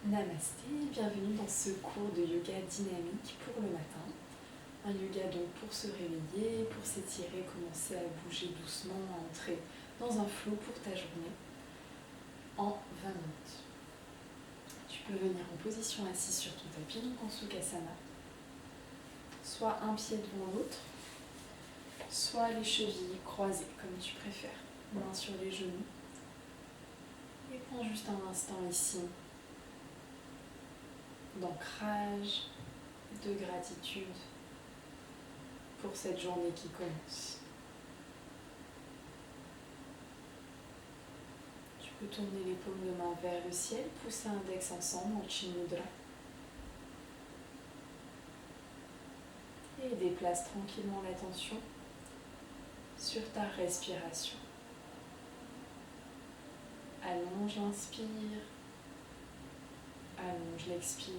Namasté, bienvenue dans ce cours de yoga dynamique pour le matin. Un yoga donc pour se réveiller, pour s'étirer, commencer à bouger doucement, à entrer dans un flow pour ta journée en 20 minutes. Tu peux venir en position assise sur ton tapis, donc en Sukhasana. Soit un pied devant l'autre, soit les chevilles croisées comme tu préfères. Main sur les genoux. Et prends juste un instant ici d'ancrage, de gratitude pour cette journée qui commence. Tu peux tourner les paumes de main vers le ciel, pousser index ensemble en Chin Mudra. Et déplace tranquillement l'attention sur ta respiration. Allonge l'inspire, allonge l'expire.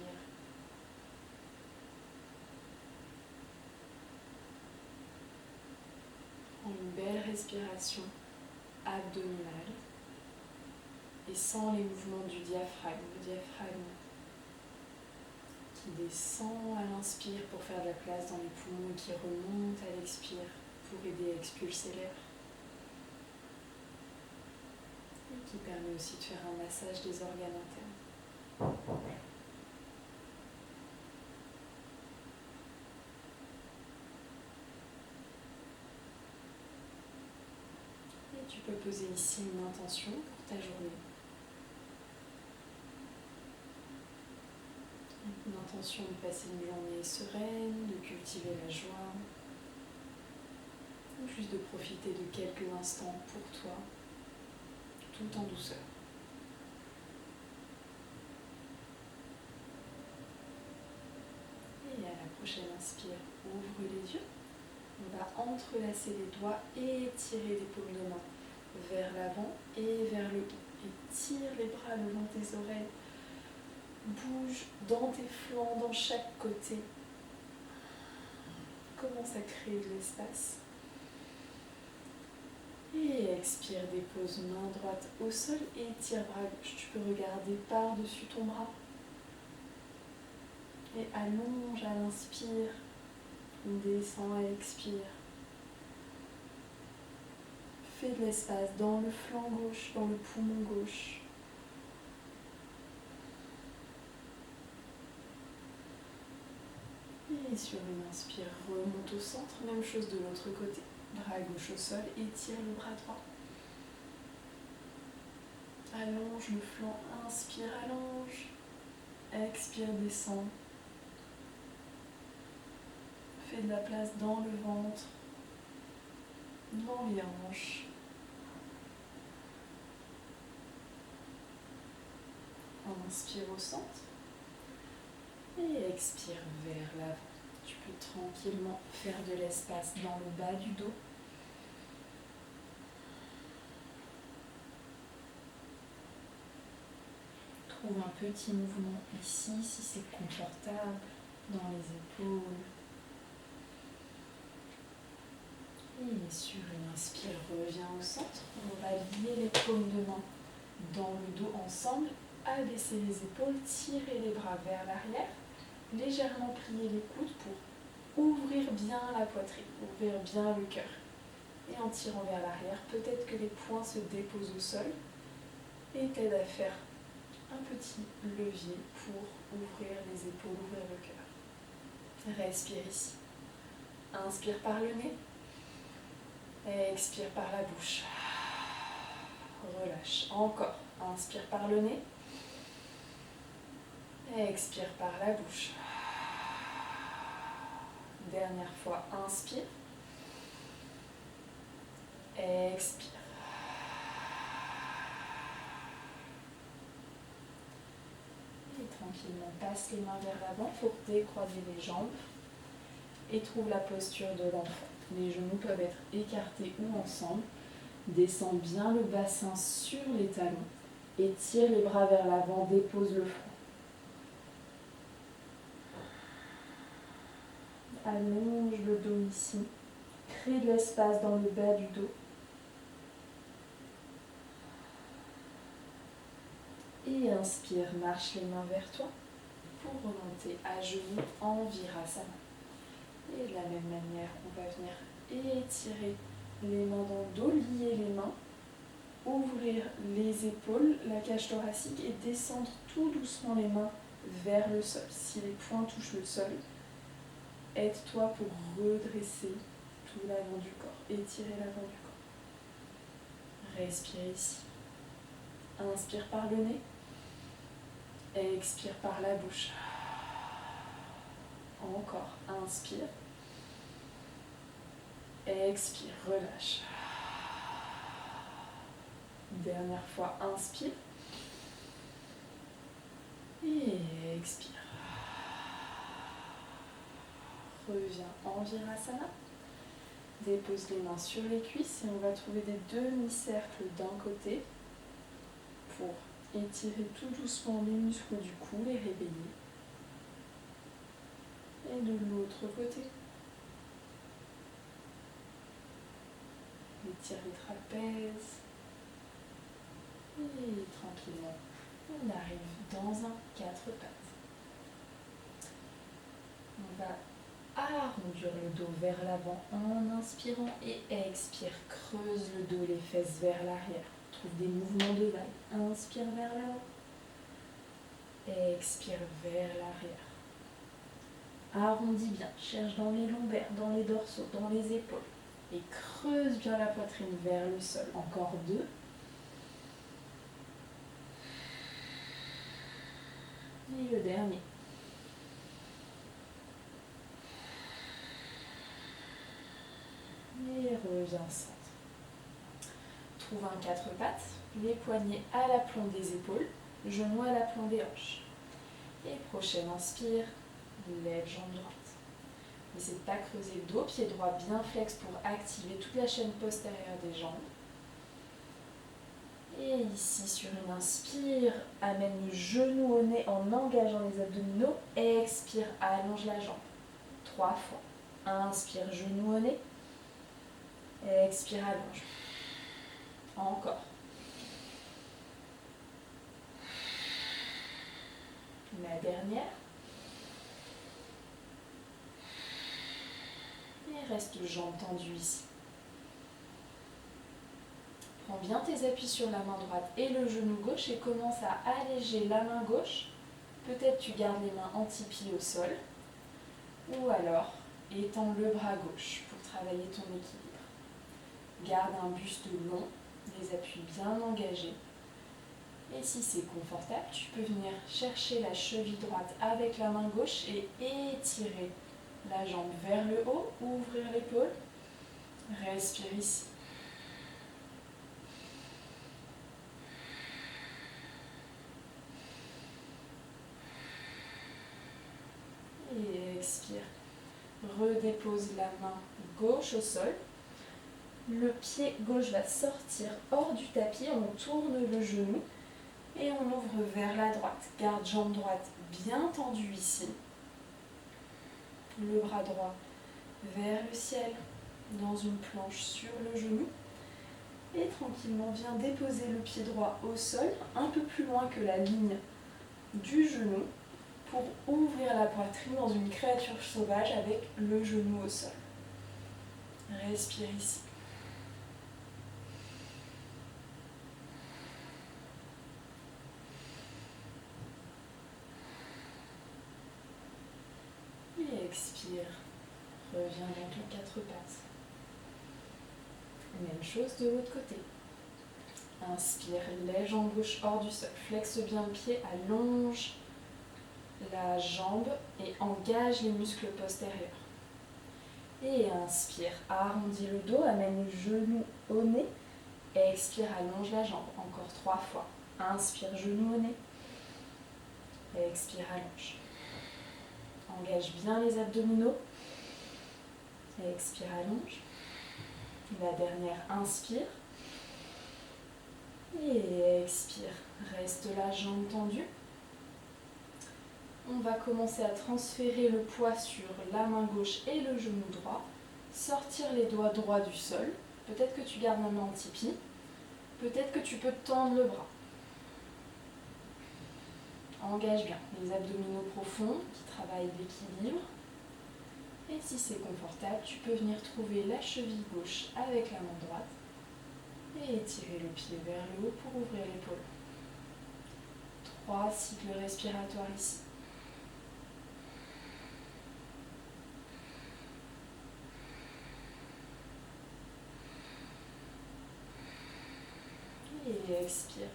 Prends une belle respiration abdominale et sens les mouvements du diaphragme. Le diaphragme qui descend à l'inspire pour faire de la place dans les poumons et qui remonte à l'expire pour aider à expulser l'air. Et qui permet aussi de faire un massage des organes internes. Et tu peux poser ici une intention pour ta journée. Une intention de passer une journée sereine, de cultiver la joie, ou juste de profiter de quelques instants pour toi, tout en douceur. Et à la prochaine inspire, ouvre les yeux. On va entrelacer les doigts et étirer les paumes de main vers l'avant et vers le haut. Et tire les bras le long de tes oreilles. Bouge dans tes flancs, dans chaque côté. Commence à créer de l'espace. Et expire, dépose main droite au sol et tire bras gauche. Tu peux regarder par-dessus ton bras. Et allonge à l'inspire. Descend à l'expire. Fais de l'espace dans le flanc gauche, dans le poumon gauche. Et sur une inspire, remonte au centre. Même chose de l'autre côté. Bras gauche au sol et tire le bras droit. Allonge le flanc, inspire, allonge. Expire, descend. Fais de la place dans le ventre, dans les hanches. On inspire au centre et expire vers l'avant. Tu peux tranquillement faire de l'espace dans le bas du dos. Trouve un petit mouvement ici, si c'est confortable, dans les épaules. Et sur une inspire, reviens au centre. On va lier les paumes de main dans le dos ensemble. Abaisser les épaules, tirer les bras vers l'arrière. Légèrement plier les coudes pour ouvrir bien la poitrine, ouvrir bien le cœur. Et en tirant vers l'arrière, peut-être que les poings se déposent au sol et t'aident à faire un petit levier pour ouvrir les épaules, ouvrir le cœur. Respire ici. Inspire par le nez. Expire par la bouche. Relâche. Encore. Inspire par le nez. Expire par la bouche. Dernière fois, inspire. Expire. Et tranquillement, passe les mains vers l'avant pour décroiser les jambes et trouve la posture de l'enfant. Les genoux peuvent être écartés ou ensemble. Descends bien le bassin sur les talons et tire les bras vers l'avant, dépose le front. Allonge le dos ici. Crée de l'espace dans le bas du dos. Et inspire, marche les mains vers toi pour remonter à genoux en Virasana. Et de la même manière, on va venir étirer les mains dans le dos, lier les mains, ouvrir les épaules, la cage thoracique et descendre tout doucement les mains vers le sol. Si les poings touchent le sol, aide-toi pour redresser tout l'avant du corps, étirer l'avant du corps. Respire ici. Inspire par le nez. Expire par la bouche. Encore. Inspire. Expire. Relâche. Dernière fois. Inspire. Et expire. Reviens en Virasana. Dépose les mains sur les cuisses et on va trouver des demi-cercles d'un côté pour étirer tout doucement les muscles du cou, les réveiller. Et de l'autre côté. Étire les trapèzes. Et tranquillement, on arrive dans un 4 pattes. On va arrondir le dos vers l'avant en inspirant et expire. Creuse le dos, les fesses vers l'arrière. Trouve des mouvements de vague. Inspire vers l'avant. Expire vers l'arrière. Arrondis bien. Cherche dans les lombaires, dans les dorsaux, dans les épaules. Et creuse bien la poitrine vers le sol. Encore 2. Et le dernier. Et reviens au centre. Trouve un 4 pattes, les poignets à l'aplomb des épaules, genoux à l'aplomb des hanches. Et prochaine inspire, lève jambe droite. N'essaie de pas creuser le dos, pied droit bien flex pour activer toute la chaîne postérieure des jambes. Et ici, sur une inspire, amène le genou au nez en engageant les abdominaux. Expire, allonge la jambe. 3 fois. Inspire, genou au nez. Expire, allonge. Encore. La dernière. Et reste jambes tendues ici. Prends bien tes appuis sur la main droite et le genou gauche et commence à alléger la main gauche. Peut-être tu gardes les mains anti-pieds au sol. Ou alors, étends le bras gauche pour travailler ton équilibre. Garde un buste long, les appuis bien engagés. Et si c'est confortable, tu peux venir chercher la cheville droite avec la main gauche et étirer la jambe vers le haut, ouvrir l'épaule. Respire ici. Et expire. Redépose la main gauche au sol. Le pied gauche va sortir hors du tapis. On tourne le genou et on ouvre vers la droite. Garde jambe droite bien tendue ici. Le bras droit vers le ciel dans une planche sur le genou. Et tranquillement, viens déposer le pied droit au sol, un peu plus loin que la ligne du genou, pour ouvrir la poitrine dans une créature sauvage avec le genou au sol. Respire ici. Et expire. Reviens dans ton 4 pattes. Même chose de l'autre côté. Inspire, lève jambe gauche hors du sol. Flexe bien le pied, allonge la jambe et engage les muscles postérieurs. Et inspire, arrondis le dos, amène le genou au nez. Expire, allonge la jambe. Encore 3 fois. Inspire, genou au nez. Expire, allonge. Engage bien les abdominaux. Expire, allonge. La dernière, inspire. Et expire. Reste la jambe tendue. On va commencer à transférer le poids sur la main gauche et le genou droit. Sortir les doigts droits du sol. Peut-être que tu gardes la main en tipi. Peut-être que tu peux tendre le bras. engage bien les abdominaux profonds qui travaillent l'équilibre. Et si c'est confortable, tu peux venir trouver la cheville gauche avec la main droite et étirer le pied vers le haut pour ouvrir l'épaule. 3 cycles respiratoires ici. Et expire.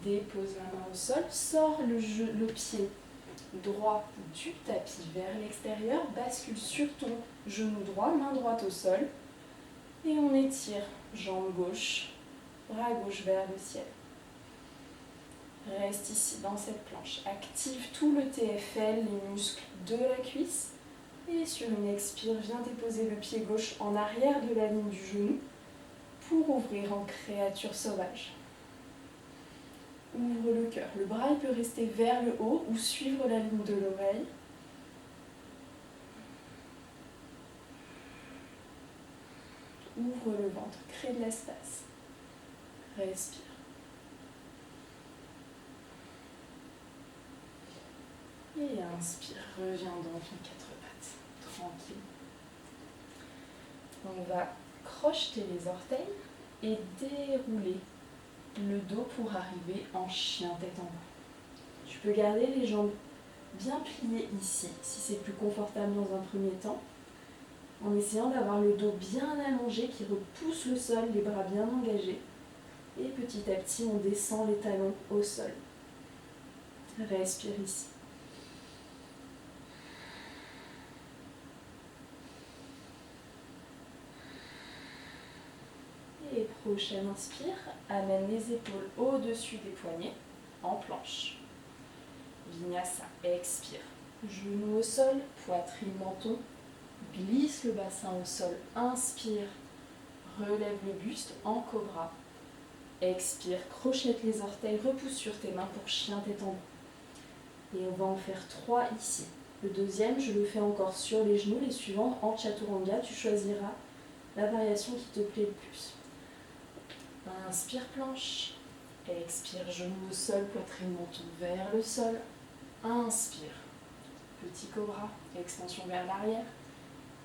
Dépose la main au sol, sors le pied droit du tapis vers l'extérieur, bascule sur ton genou droit, main droite au sol. Et on étire jambe gauche, bras gauche vers le ciel. Reste ici dans cette planche. Active tout le TFL, les muscles de la cuisse. Et sur une expire, viens déposer le pied gauche en arrière de la ligne du genou pour ouvrir en créature sauvage. Ouvre le cœur. Le bras il peut rester vers le haut ou suivre la ligne de l'oreille. Ouvre le ventre, crée de l'espace. Respire. Et inspire, reviens dans ton 4 pattes, tranquille. On va crocheter les orteils et dérouler le dos pour arriver en chien tête en bas. Tu peux garder les jambes bien pliées ici, si c'est plus confortable dans un premier temps, en essayant d'avoir le dos bien allongé qui repousse le sol, les bras bien engagés. Et petit à petit, on descend les talons au sol. Respire ici. Et prochaine inspire, amène les épaules au-dessus des poignets, en planche. Vinyasa, expire. Genoux au sol, poitrine, menton. Glisse le bassin au sol, inspire. Relève le buste en cobra. Expire, crochette les orteils, repousse sur tes mains pour chien tête en bas. Et on va en faire 3 ici. Le deuxième, je le fais encore sur les genoux. Les suivants, en chaturanga, tu choisiras la variation qui te plaît le plus. Inspire, planche. Expire, genoux au sol, poitrine, menton vers le sol. Inspire, petit cobra, extension vers l'arrière.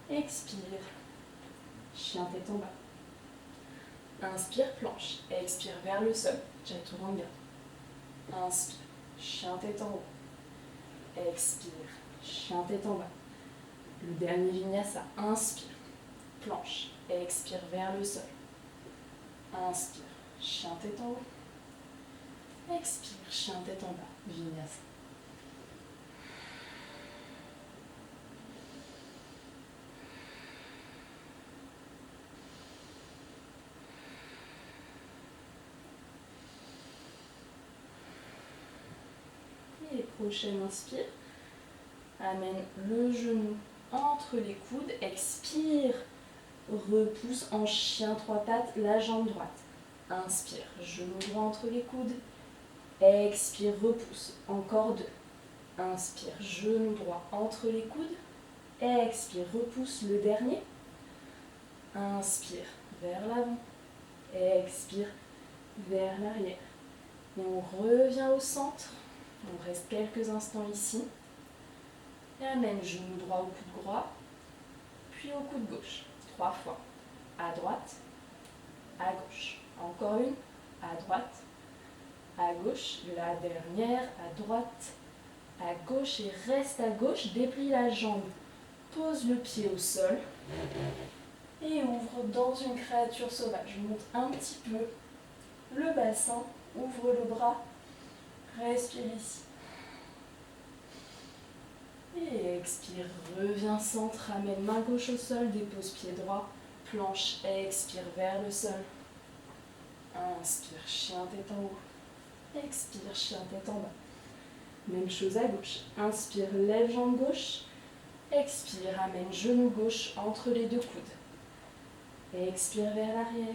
Expire, chien tête en bas. Inspire, planche. Expire vers le sol, chaturanga. Inspire, chien tête en haut. Expire, chien tête en bas. Le dernier vinyasa. Inspire, planche. Expire vers le sol. Inspire, chien tête en haut. Expire, chien tête en bas. Vinyasa. Et prochaine inspire. Amène le genou entre les coudes. Expire. Repousse en chien 3 pattes la jambe droite. Inspire, genou droit entre les coudes. Expire, repousse. Encore 2. Inspire, genou droit entre les coudes. Expire, repousse le dernier. Inspire, vers l'avant. Expire, vers l'arrière. Et on revient au centre. On reste quelques instants ici. Et amène genou droit au coude droit, puis au coude gauche. 3 fois. À droite, à gauche. Encore une. À droite, à gauche. La dernière, à droite, à gauche. Et reste à gauche. Déplie la jambe. Pose le pied au sol. Et ouvre dans une créature sauvage. Monte un petit peu le bassin. Ouvre le bras. Respire ici. Et expire, reviens centre, amène main gauche au sol, dépose pied droit, planche, expire vers le sol. Inspire, chien tête en haut. Expire, chien tête en bas. Même chose à gauche. Inspire, lève jambe gauche. Expire, amène genou gauche entre les 2 coudes. Expire vers l'arrière.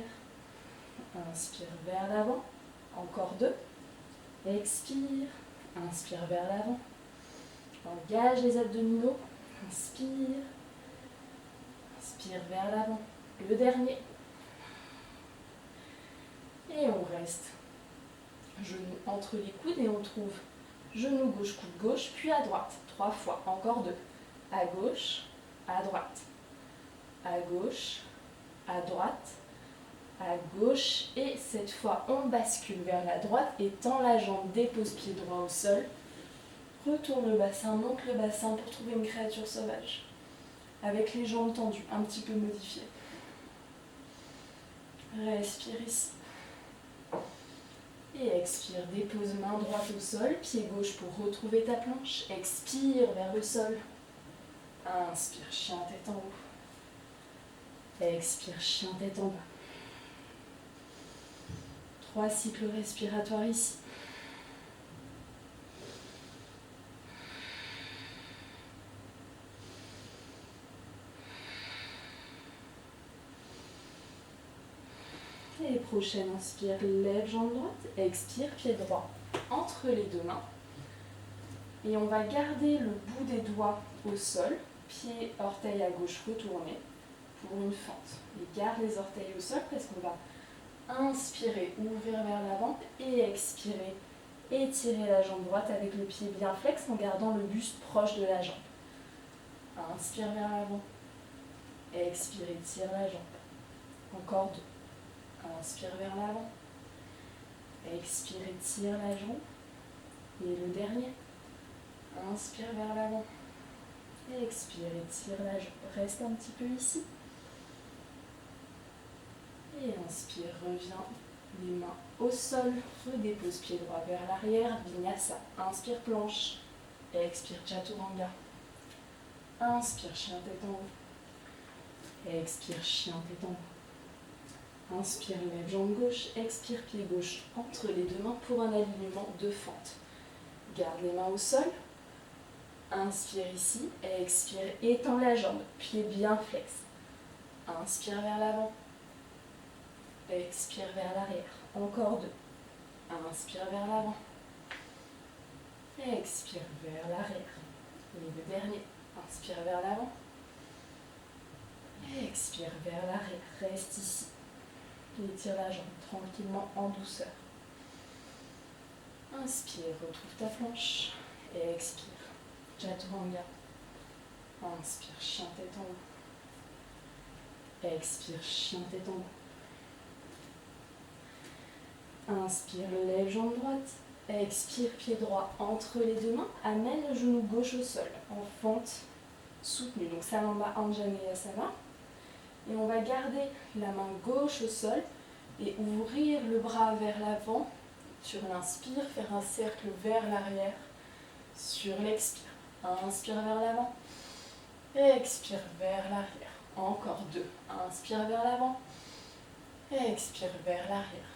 Inspire vers l'avant. Encore 2. Expire. Inspire vers l'avant. Engage les abdominaux. Inspire. Inspire vers l'avant. Le dernier. Et on reste. Genoux entre les coudes et on trouve Genou gauche, coude gauche, puis à droite. 3 fois, encore 2. À gauche, à droite. À gauche, à droite, à gauche. Et cette fois, on bascule vers la droite et tend la jambe, dépose pied droit au sol. Retourne le bassin, monte le bassin pour trouver une créature sauvage. Avec les jambes tendues, un petit peu modifiées. Respire ici. Et expire, dépose main droite au sol, pied gauche pour retrouver ta planche. Expire vers le sol. Inspire, chien tête en haut. Expire, chien tête en bas. 3 cycles respiratoires ici. Et prochaine, inspire, lève jambe droite, expire, pied droit entre les 2 mains. Et on va garder le bout des doigts au sol, pied, orteil à gauche retourné pour une fente. Et garde les orteils au sol parce qu'on va inspirer, ouvrir vers l'avant et expirer, étirer la jambe droite avec le pied bien flex en gardant le buste proche de la jambe. Inspire vers l'avant, expire, étire la jambe. Encore 2. Inspire vers l'avant. Expire, étire la jambe. Et le dernier. Inspire vers l'avant. Expire, étire la jambe. Reste un petit peu ici. Et inspire, reviens. Les mains au sol. Redépose pied droit vers l'arrière. Vinyasa. Inspire, planche. Expire, chaturanga. Inspire, chien tête en haut. Expire, chien tête en bas. Inspire, lève jambe gauche, expire, pied gauche entre les 2 mains pour un alignement de fente. Garde les mains au sol. Inspire ici, expire, étends la jambe, pied bien flex. Inspire vers l'avant. Expire vers l'arrière. Encore 2. Inspire vers l'avant. Expire vers l'arrière. Et le dernier. Inspire vers l'avant. Expire vers l'arrière. Reste ici. Étire la jambe tranquillement en douceur. Inspire, retrouve ta planche. Et expire. Chaturanga. Inspire, chien tête en haut. Expire, chien tête en bas. Inspire, lève jambe droite. Expire, pied droit entre les 2 mains. Amène le genou gauche au sol en fente soutenue. Donc Salamba Anjaneyasana. Et on va garder la main gauche au sol et ouvrir le bras vers l'avant. Sur l'inspire, faire un cercle vers l'arrière. Sur l'expire, inspire vers l'avant. Expire vers l'arrière. Encore 2. Inspire vers l'avant. Expire vers l'arrière.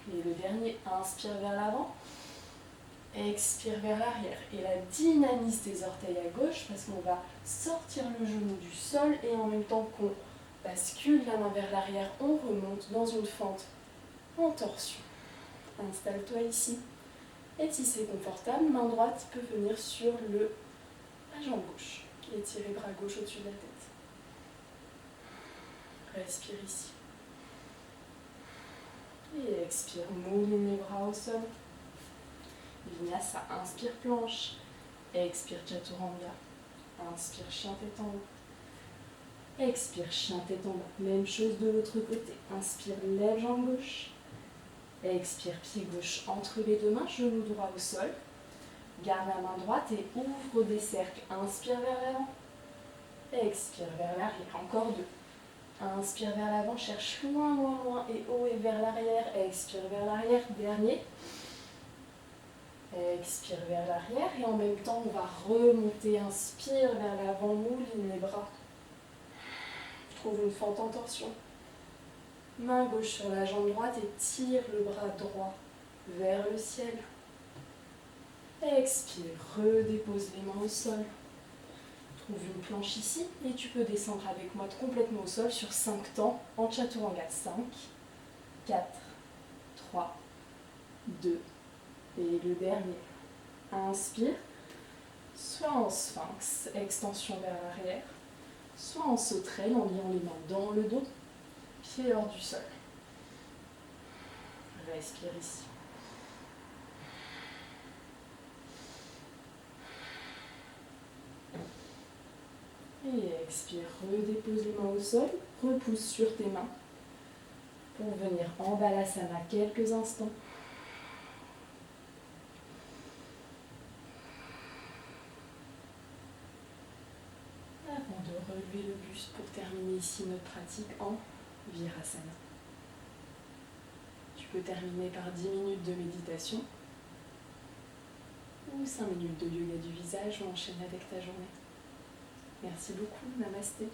Et le dernier, inspire vers l'avant. Expire vers l'arrière. Et la dynamise des orteils à gauche parce qu'on va sortir le genou du sol et en même temps qu'on bascule la main vers l'arrière, on remonte dans une fente en torsion. Installe-toi ici. Et si c'est confortable, main droite peut venir sur la jambe gauche. Étirez bras gauche au-dessus de la tête. Respire ici. Et expire, mouline les bras au sol. Vinyasa, inspire planche. Expire chaturanga. Inspire chien tête en haut. Expire, chien tête en bas. Même chose de l'autre côté. Inspire, lève jambe gauche. Expire, pied gauche entre les 2 mains, genou droit au sol. Garde la main droite et ouvre des cercles. Inspire vers l'avant. Expire vers l'arrière. Encore 2. Inspire vers l'avant, cherche loin, loin, loin et haut et vers l'arrière. Expire vers l'arrière. Dernier. Expire vers l'arrière et en même temps, on va remonter. Inspire vers l'avant, mouline les bras. Trouve une fente en torsion. Main gauche sur la jambe droite et tire le bras droit vers le ciel. Expire, redépose les mains au sol. Trouve une planche ici et tu peux descendre avec moi complètement au sol sur 5 temps en chaturanga. 5, 4, 3, 2 et le dernier. Inspire, soit en sphinx, extension vers l'arrière, soit en sauterelle en liant les mains dans le dos, pied hors du sol. Respire ici. Expire, redépose les mains au sol, repousse sur tes mains pour venir en Balasana quelques instants. Avant de relever le buste pour terminer ici notre pratique en Virasana. Tu peux terminer par 10 minutes de méditation ou 5 minutes de yoga du visage ou enchaîner avec ta journée. Merci beaucoup, namasté.